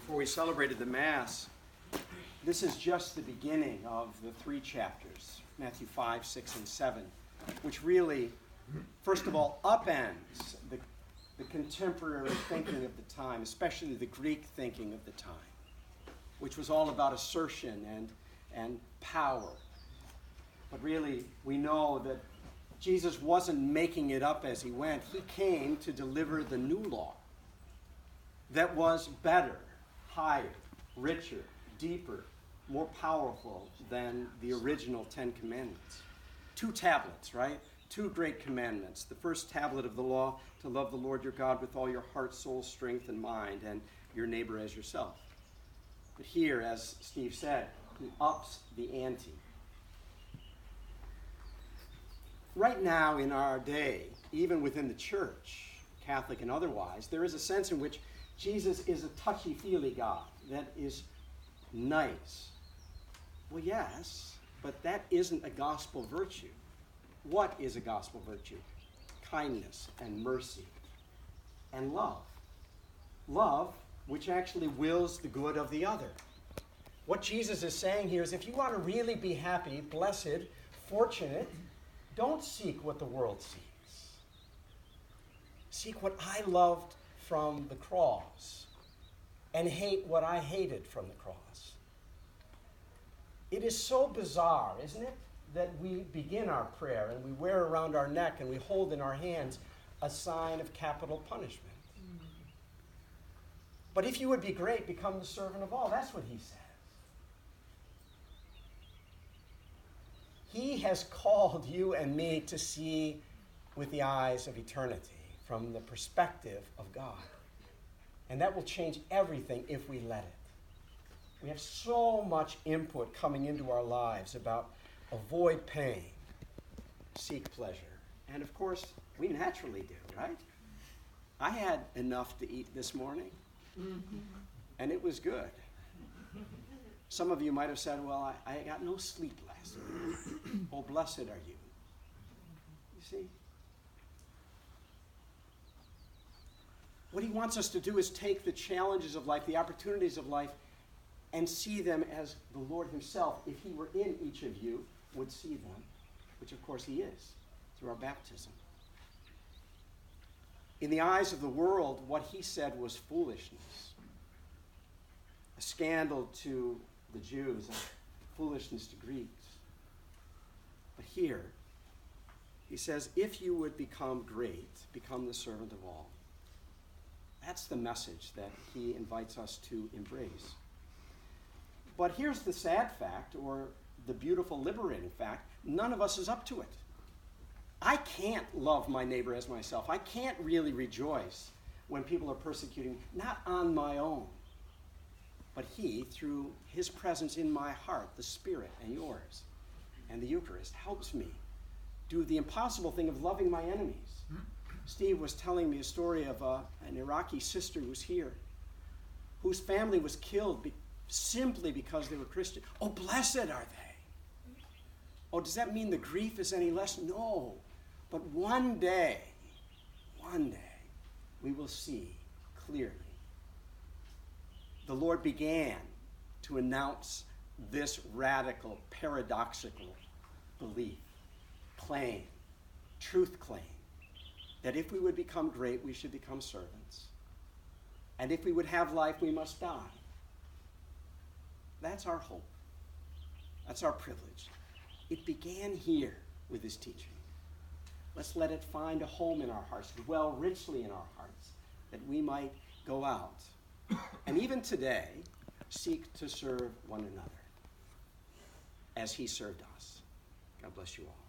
before we celebrated the Mass, this is just the beginning of the three chapters, Matthew 5, 6, and 7, which really, first of all, upends the contemporary thinking of the time, especially the Greek thinking of the time, which was all about assertion and power. But really, we know that Jesus wasn't making it up as he went. He came to deliver the new law that was better, higher, richer, deeper, more powerful than the original 10 Commandments. 2 tablets, right? 2 great commandments. The first tablet of the law, to love the Lord your God with all your heart, soul, strength, and mind, and your neighbor as yourself. But here, as Steve said, he ups the ante. Right now in our day, even within the church, Catholic and otherwise, there is a sense in which Jesus is a touchy-feely God that is nice. Well, yes, but that isn't a gospel virtue. What is a gospel virtue? Kindness and mercy and love. Love, which actually wills the good of the other. What Jesus is saying here is if you want to really be happy, blessed, fortunate, don't seek what the world seeks. Seek what I loved from the cross and hate what I hated from the cross. It is so bizarre, isn't it, that we begin our prayer and we wear around our neck and we hold in our hands a sign of capital punishment. But if you would be great, become the servant of all. That's what he says. He has called you and me to see with the eyes of eternity, from the perspective of God. And that will change everything if we let it. We have so much input coming into our lives about avoid pain, seek pleasure. And of course, we naturally do, right? I had enough to eat this morning, and it was good. Some of you might have said, well, I got no sleep last night. Oh, blessed are you. You see? What he wants us to do is take the challenges of life, the opportunities of life, and see them as the Lord himself, if he were in each of you, would see them, which of course he is, through our baptism. In the eyes of the world, what he said was foolishness, a scandal to the Jews, and foolishness to Greeks. But here, he says, if you would become great, become the servant of all. That's the message that he invites us to embrace. But here's the sad fact, or the beautiful, liberating fact, none of us is up to it. I can't love my neighbor as myself. I can't really rejoice when people are persecuting, not on my own. But he, through his presence in my heart, the Spirit and yours, and the Eucharist, helps me do the impossible thing of loving my enemies. Steve was telling me a story of an Iraqi sister who's here, whose family was killed simply because they were Christian. Oh, blessed are they. Oh, does that mean the grief is any less? No. But one day, we will see clearly. The Lord began to announce this radical, paradoxical belief, claim, truth claim, that if we would become great, we should become servants. And if we would have life, we must die. That's our hope. That's our privilege. It began here with his teaching. Let's let it find a home in our hearts, dwell richly in our hearts, that we might go out and even today seek to serve one another as he served us. God bless you all.